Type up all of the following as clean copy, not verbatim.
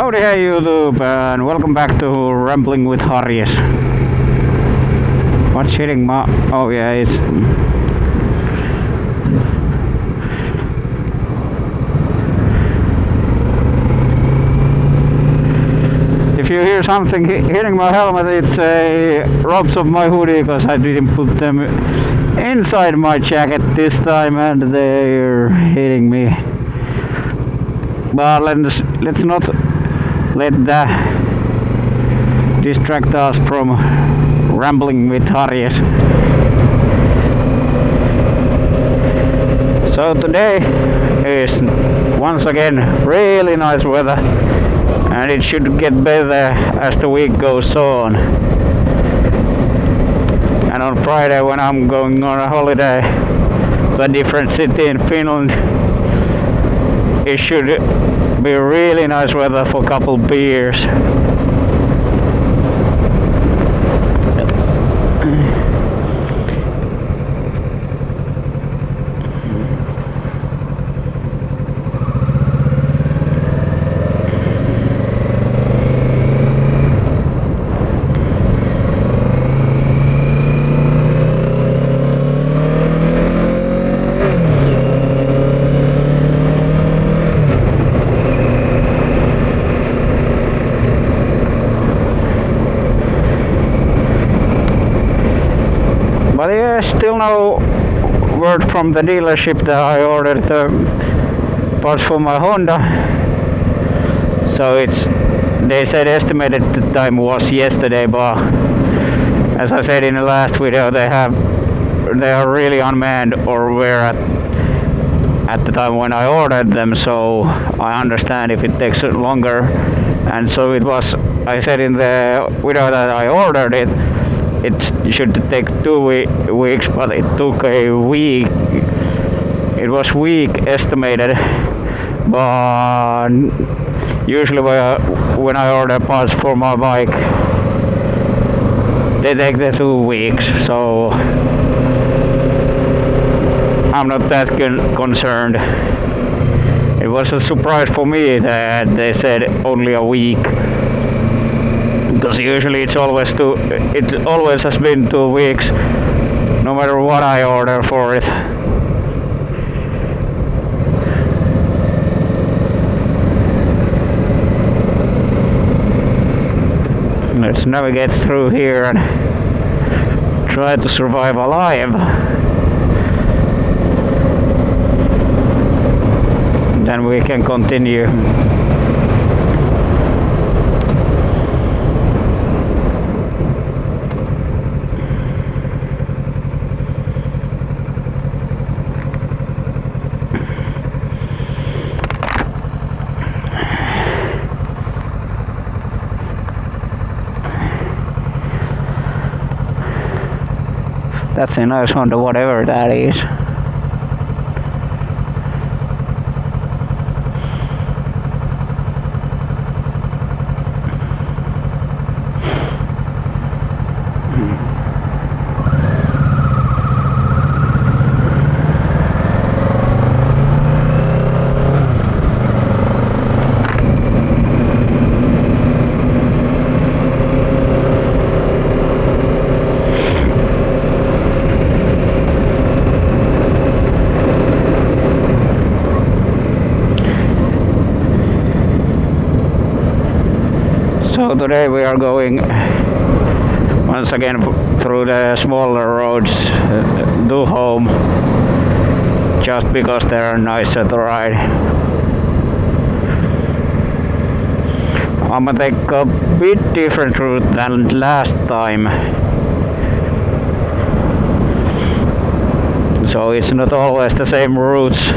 Howdy, hey YouTube, and welcome back to Rambling with Harjes. What's hitting my... Oh yeah, it's... If you hear something hitting my helmet, it's ropes of my hoodie, because I didn't put them inside my jacket this time and they're hitting me. But let's not let that distract us from rambling with Harjes. So today is once again really nice weather, and it should get better as the week goes on. And on Friday, when I'm going on a holiday to a different city in Finland, it should be really nice weather for a couple beers. But yeah, still no word from the dealership that I ordered the parts for my Honda. So they said estimated time was yesterday, but as I said in the last video, they are really unmanned, or were at the time when I ordered them, so I understand if it takes longer. And so it was, I said in the video that I ordered it should take 2 weeks, but it took a week. It was week estimated, but usually when I order parts for my bike, they take the 2 weeks, so I'm not that concerned. It was a surprise for me that they said only a week, because usually it always has been 2 weeks, no matter what I order for it. Let's navigate through here and try to survive alive. Then we can continue. That's a nice Honda, whatever that is. So today we are going once again through the smaller roads to home, just because they are nicer to ride. I'm gonna take a bit different route than last time, so it's not always the same routes.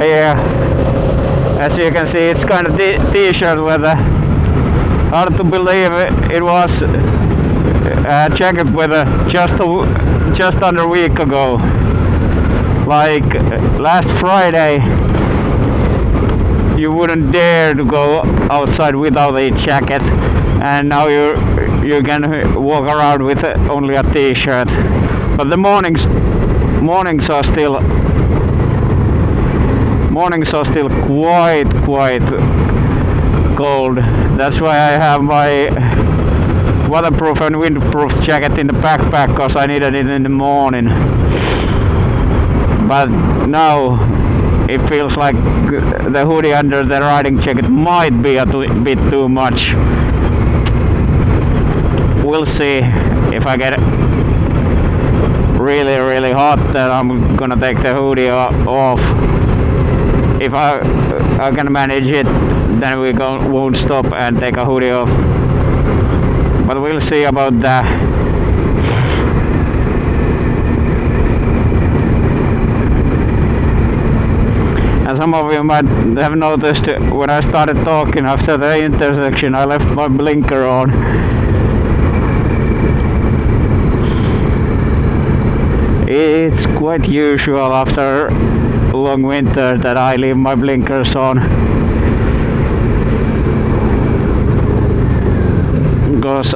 Yeah, as you can see, it's kind of t-shirt weather. Hard to believe it was jacket weather just under a week ago. Like last Friday, you wouldn't dare to go outside without a jacket, and now you can walk around with only a t-shirt. But the mornings are still quite cold. That's why I have my waterproof and windproof jacket in the backpack, because I needed it in the morning. But now it feels like the hoodie under the riding jacket might be a bit too much. We'll see. If I get really hot, then I'm gonna take the hoodie off. If I can manage it, then we won't stop and take a hoodie off. But we'll see about that. And some of you might have noticed when I started talking after the intersection, I left my blinker on. It's quite usual after a long winter that I leave my blinkers on. Because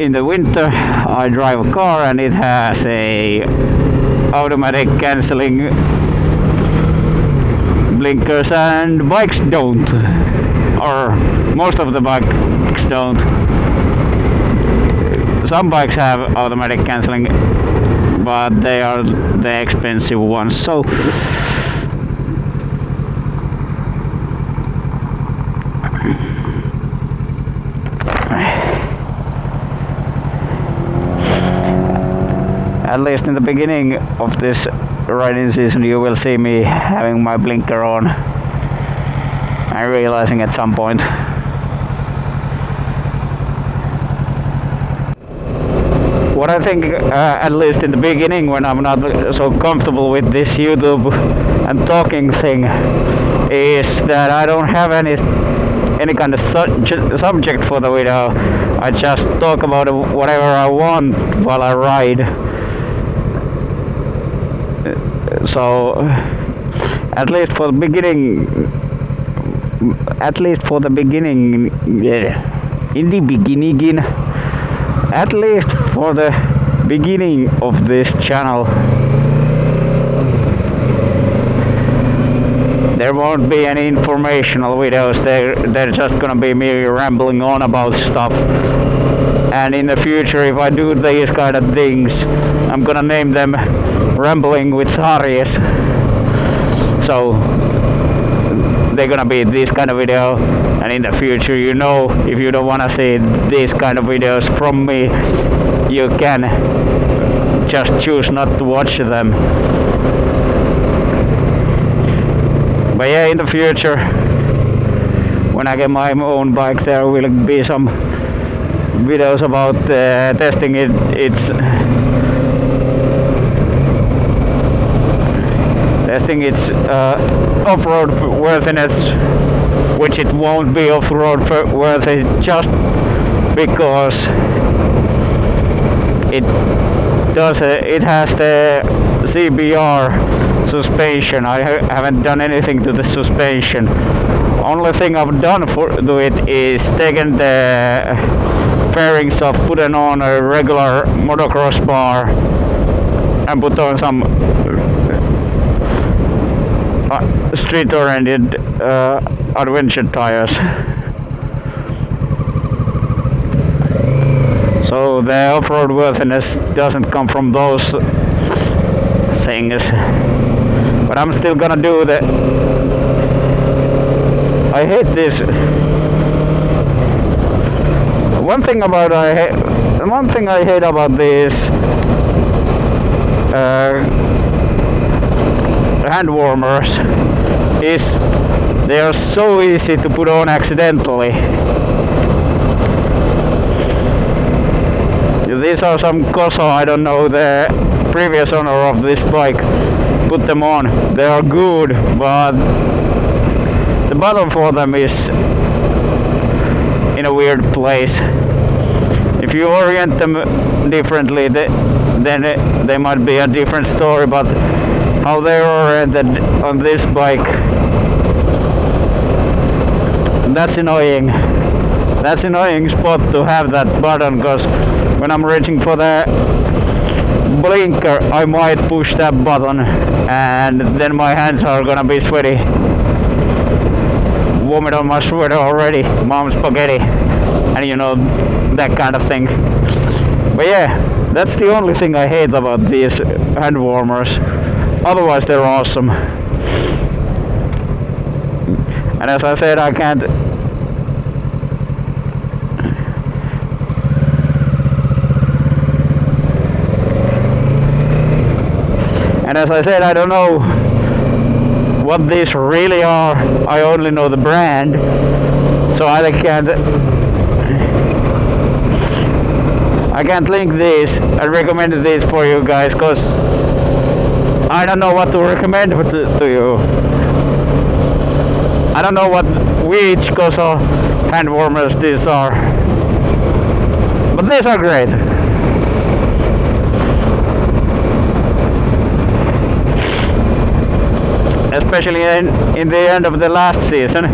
in the winter I drive a car and it has a automatic cancelling blinkers, and bikes don't, or most of the bikes don't. Some bikes have automatic cancelling, but they are the expensive ones. So at least in the beginning of this riding season, you will see me having my blinker on. I'm realizing at some point. What I think, at least in the beginning, when I'm not so comfortable with this YouTube and talking thing, is that I don't have any kind of subject for the video. I just talk about whatever I want while I ride. So at least for the beginning, at least for the beginning of this channel, there won't be any informational videos. They're just gonna be me rambling on about stuff. And in the future, if I do these kind of things, I'm gonna name them Rambling with Harries. So they're gonna be this kind of video, and in the future, you know, if you don't wanna see these kind of videos from me, you can just choose not to watch them. But yeah, in the future, when I get my own bike, there will be some videos about testing its off-road worthiness, which it won't be off-road worthy just because it has the CBR suspension. I haven't done anything to the suspension. Only thing I've done to it is taken the fairings off, put on a regular motocross bar, and put on some street-oriented adventure tires. So the off-road worthiness doesn't come from those things. But I'm still gonna do the... I hate this. One thing I hate about this hand warmers is they are so easy to put on accidentally. These are some Koso, I don't know, the previous owner of this bike put them on. They are good, but the bottom for them is in a weird place. If you orient them differently, then they might be a different story, but how they're oriented on this bike That's annoying. That's annoying spot to have that button, because when I'm reaching for the blinker I might push that button and then my hands are gonna be sweaty. Vomit on my sweater already, mom spaghetti, and you know, that kind of thing. But yeah, that's the only thing I hate about these hand warmers. Otherwise they're awesome. And as I said, I can't I don't know what these really are. I only know the brand, so I can't link these and recommend these for you guys, because I don't know what to recommend to you. I don't know which Koso hand warmers these are, but these are great. Especially in the end of the last season,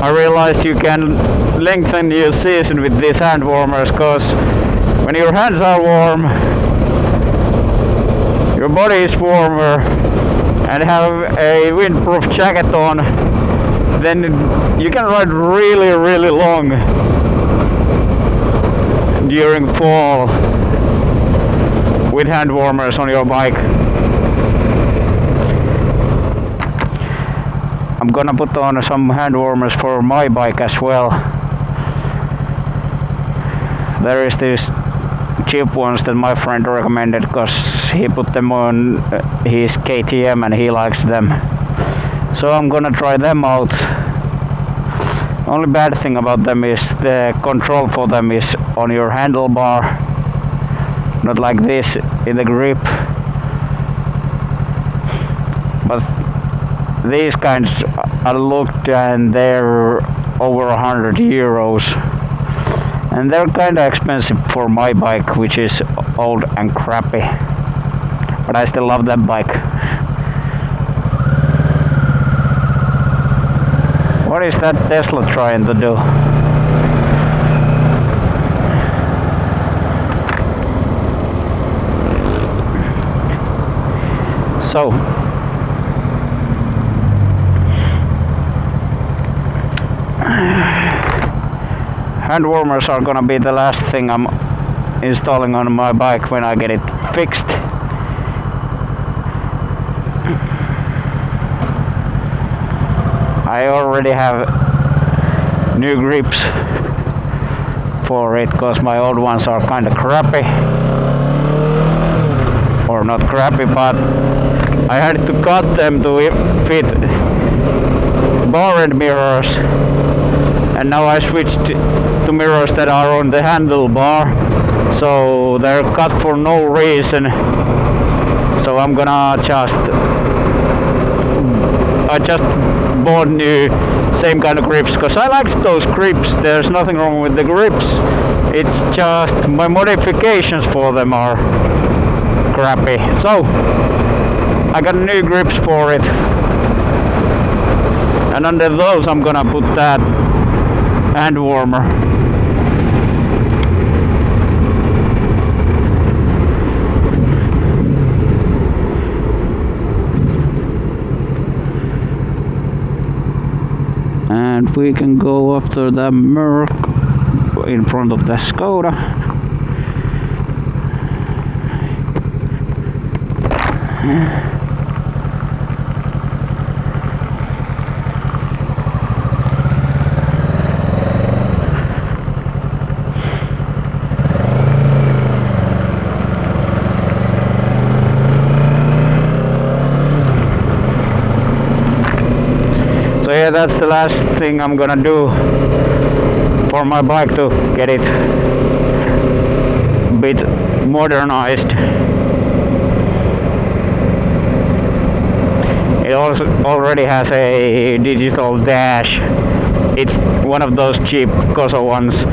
I realized you can lengthen your season with these hand warmers, because when your hands are warm, your body is warmer, and have a windproof jacket on, then you can ride really, really long during fall with hand warmers on your bike. I'm gonna put on some hand warmers for my bike as well. There is these cheap ones that my friend recommended, because he put them on his KTM and he likes them. So I'm gonna try them out. Only bad thing about them is the control for them is on your handlebar, not like this in the grip. But these kinds I looked and they're over €100, and they're kinda expensive for my bike, which is old and crappy, but I still love that bike. What is that Tesla trying to do? So hand warmers are gonna be the last thing I'm installing on my bike when I get it fixed. I already have new grips for it, because my old ones are kinda crappy. Or not crappy, but I had to cut them to fit bar end mirrors, and now I switched to mirrors that are on the handlebar, so they're cut for no reason. So I'm gonna I just bought new same kind of grips, because I liked those grips. There's nothing wrong with the grips, it's just my modifications for them are crappy. So I got new grips for it, and under those I'm gonna put that hand warmer. And we can go after the Merc in front of the Skoda. So yeah, that's the last thing I'm gonna do for my bike to get it a bit modernized. It also already has a digital dash. It's one of those cheap Koso ones.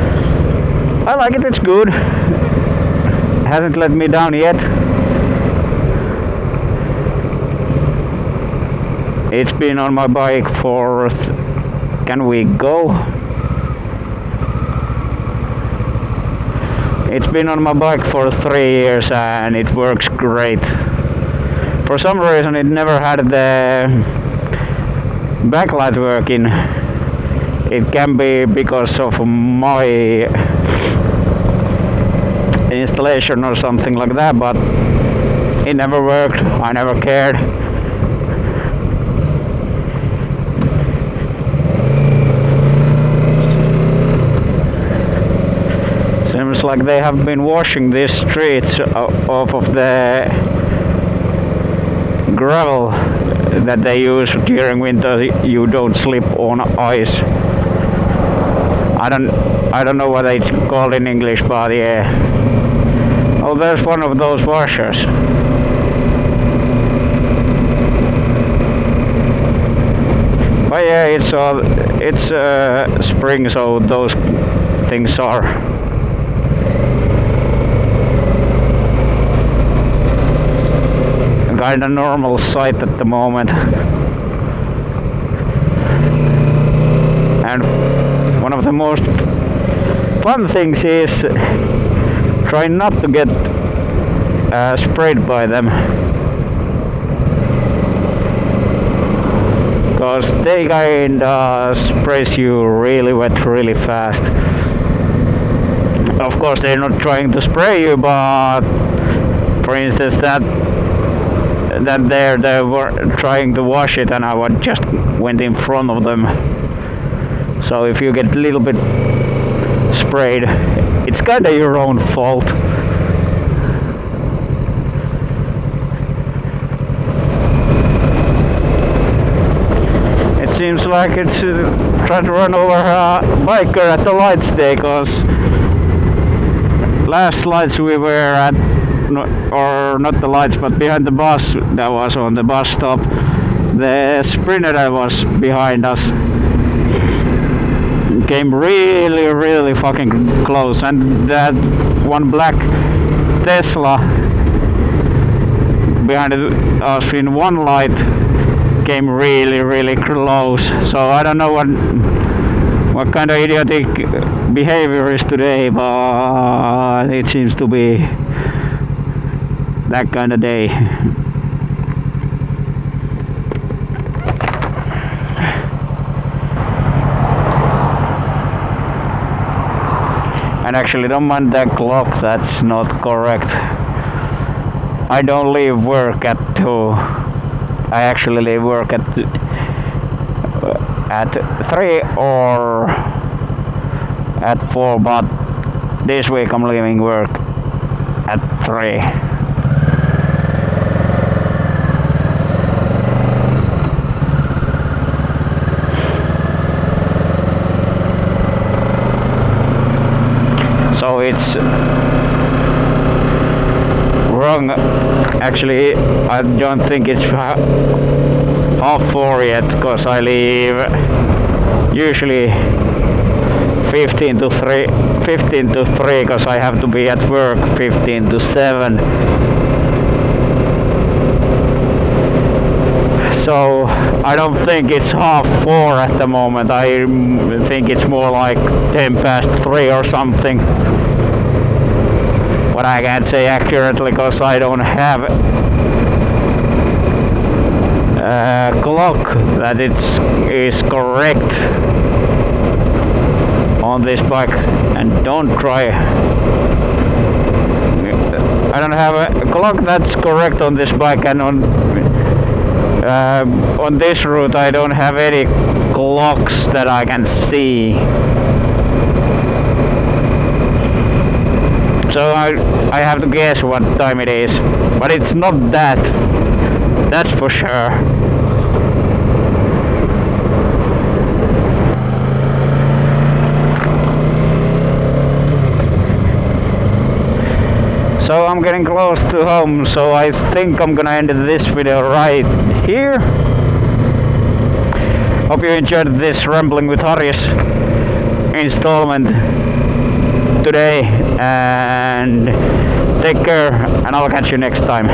I like it, it's good. Hasn't let me down yet. It's been on my bike for can we go? It's been on my bike for 3 years and it works great. For some reason it never had the backlight working. It can be because of my installation or something like that, but it never worked. I never cared. Seems like they have been washing these streets off of the gravel that they use during winter. You don't slip on ice. I don't know what it's called in English, but yeah. Oh, there's one of those washers. But yeah, it's spring, so those things are. Kind of normal sight at the moment. And one of the most fun things is trying not to get sprayed by them, because they kind of sprays you really wet really fast. Of course they're not trying to spray you, but for instance that there they were trying to wash it and I just went in front of them. So if you get a little bit sprayed, it's kind of your own fault. It seems like it's trying to run over a biker at the lights day, because last lights we were at, or not the lights, but behind the bus that was on the bus stop, the sprinter that was behind us came really fucking close, and that one black Tesla behind us in one light came really close. So I don't know what kind of idiotic behavior is today, but it seems to be that kind of day. And actually don't mind that clock, that's not correct. I don't leave work at 2. I actually leave work at 3 or at 4, but this week I'm leaving work at 3. So it's wrong. Actually, I don't think it's 4:30 yet, because I leave usually 15 to 3, because I have to be at work 15 to 7. So I don't think it's 4:30 at the moment. I think it's more like 3 or something. But I can't say accurately because I don't have a clock that is correct on this bike. And don't try. I don't have a clock that's correct on this bike, and on this route I don't have any clocks that I can see. So I have to guess what time it is, but it's not that's for sure. So I'm getting close to home, so I think I'm gonna end this video right here. Hope you enjoyed this Rambling with Harris installment today, and take care, and I'll catch you next time.